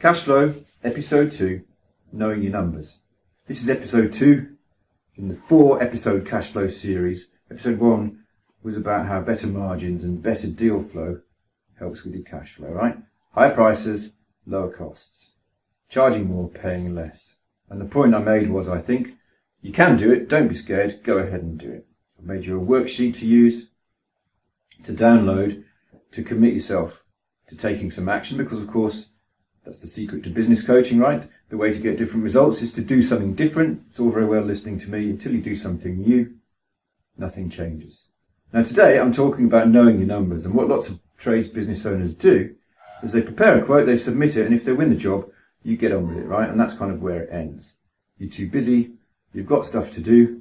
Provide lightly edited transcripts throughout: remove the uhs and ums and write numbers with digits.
Cash Flow, Episode 2, Knowing Your Numbers. This is Episode 2 in the 4-episode Cash Flow series. Episode 1 was about how better margins and better deal flow helps with your cash flow, right? Higher prices, lower costs. Charging more, paying less. And the point I made was, I think, you can do it, don't be scared, go ahead and do it. I've made you a worksheet to use, to download, to commit yourself to taking some action, because of course, that's the secret to business coaching, right? The way to get different results is to do something different. It's all very well listening to me. Until you do something new, nothing changes. Now today, I'm talking about knowing your numbers, and what lots of trades business owners do is they prepare a quote, they submit it, and if they win the job, you get on with it, right? And that's kind of where it ends. You're too busy, you've got stuff to do,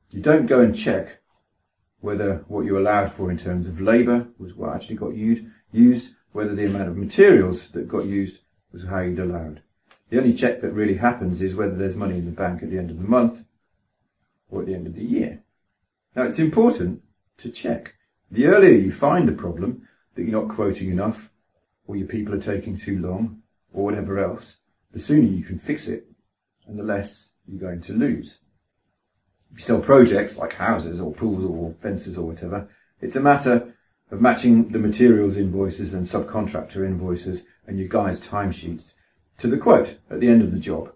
you don't go and check whether what you allowed for in terms of labour was what actually got used, whether the amount of materials that got used was how you'd allowed. The only check that really happens is whether there's money in the bank at the end of the month or at the end of the year. Now it's important to check. The earlier you find the problem, that you're not quoting enough, or your people are taking too long, or whatever else, the sooner you can fix it, and the less you're going to lose. If you sell projects like houses or pools or fences or whatever, it's a matter of matching the materials invoices and subcontractor invoices and your guys' timesheets to the quote at the end of the job.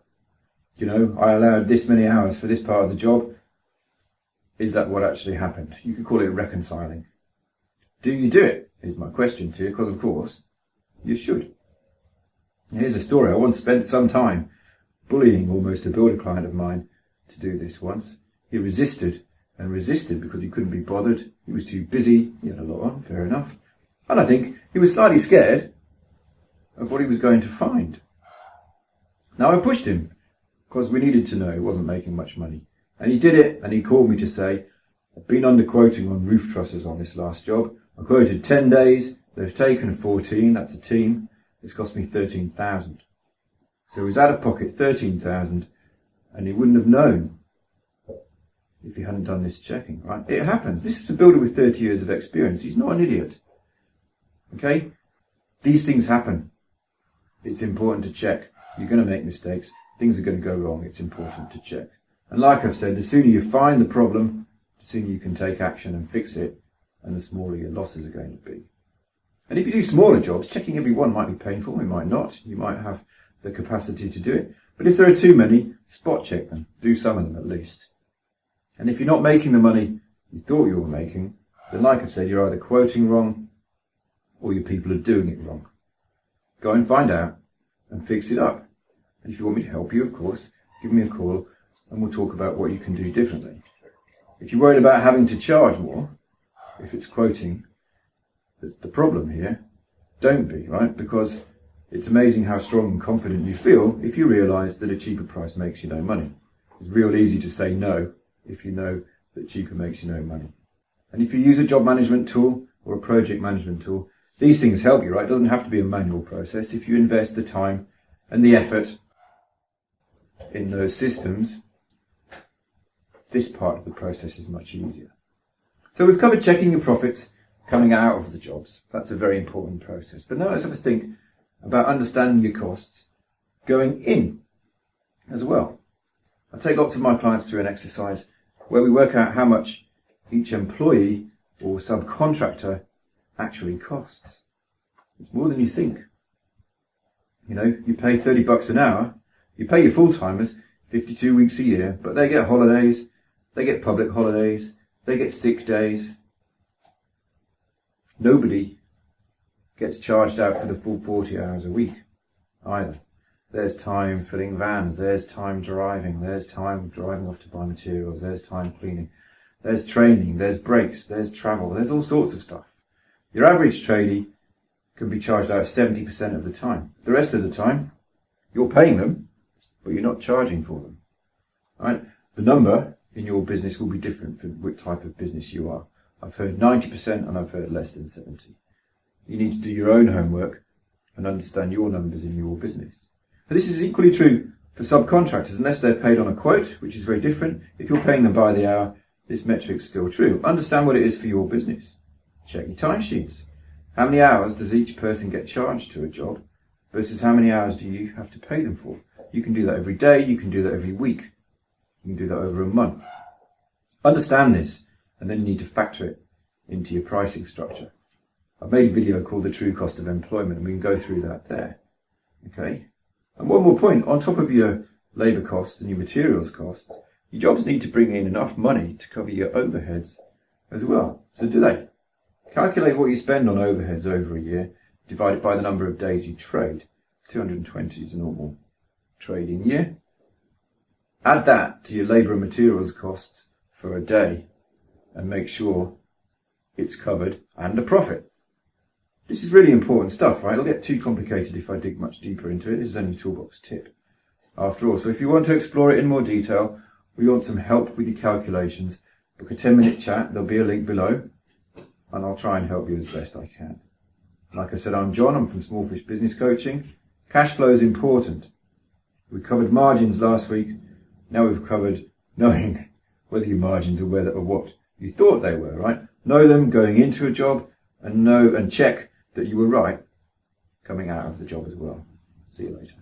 You know, I allowed this many hours for this part of the job. Is that what actually happened? You could call it reconciling. Do you do it? Is my question to you, because of course you should. Here's a story. I once spent some time bullying almost a builder client of mine to do this once. He resisted and resisted because he couldn't be bothered. He was too busy. He had a lot on, fair enough. And I think he was slightly scared of what he was going to find. Now I pushed him because we needed to know he wasn't making much money. And he did it, and he called me to say, I've been underquoting on roof trusses on this last job. I quoted 10 days. They've taken 14. That's a team. It's cost me 13,000. So he was out of pocket 13,000, and he wouldn't have known if he hadn't done this checking, right? It happens. This is a builder with 30 years of experience. He's not an idiot. Okay? These things happen. It's important to check. You're going to make mistakes. Things are going to go wrong. It's important to check. And like I've said, the sooner you find the problem, the sooner you can take action and fix it, and the smaller your losses are going to be. And if you do smaller jobs, checking every one might be painful. It might not. You might have the capacity to do it. But if there are too many, spot check them. Do some of them at least. And if you're not making the money you thought you were making, then like I've said, you're either quoting wrong or your people are doing it wrong. Go and find out and fix it up. And if you want me to help you, of course, give me a call and we'll talk about what you can do differently. If you're worried about having to charge more, if it's quoting that's the problem here, don't be, right? Because it's amazing how strong and confident you feel if you realise that a cheaper price makes you no money. It's real easy to say no if you know that cheaper makes you no money. And if you use a job management tool or a project management tool, these things help you, right? It doesn't have to be a manual process. If you invest the time and the effort in those systems, this part of the process is much easier. So we've covered checking your profits coming out of the jobs. That's a very important process. But now let's have a think about understanding your costs going in as well. I take lots of my clients through an exercise where we work out how much each employee or subcontractor actually costs. It's more than you think. You know, you pay $30 an hour, you pay your full-timers 52 weeks a year, but they get holidays, they get public holidays, they get sick days. Nobody gets charged out for the full 40 hours a week either. There's time filling vans, there's time driving, there's time driving off to buy materials, there's time cleaning, there's training, there's breaks, there's travel, there's all sorts of stuff. Your average tradie can be charged out 70% of the time. The rest of the time, you're paying them, but you're not charging for them. Right? The number in your business will be different for what type of business you are. I've heard 90% and I've heard less than 70. You need to do your own homework and understand your numbers in your business. And this is equally true for subcontractors, unless they're paid on a quote, which is very different. If you're paying them by the hour, this metric's still true. Understand what it is for your business. Check your timesheets. How many hours does each person get charged to a job? versus how many hours do you have to pay them for. You can do that every day, you can do that every week, you can do that over a month. Understand this, and then you need to factor it into your pricing structure. I've made a video called The True Cost of Employment, and we can go through that there. Okay? And one more point, on top of your labour costs and your materials costs, your jobs need to bring in enough money to cover your overheads as well. So do they? Calculate what you spend on overheads over a year, divide it by the number of days you trade. 220 is a normal trading year. Add that to your labour and materials costs for a day and make sure it's covered and a profit. This is really important stuff, right? It'll get too complicated if I dig much deeper into it. This is only a Toolbox tip after all. So if you want to explore it in more detail, or you want some help with your calculations, book a 10-minute chat. There'll be a link below, and I'll try and help you as best I can. Like I said, I'm John. I'm from Smallfish Business Coaching. Cash flow is important. We covered margins last week. Now we've covered knowing whether your margins are what you thought they were, right? Know them going into a job, and know and check that you were right coming out of the job as well. See you later.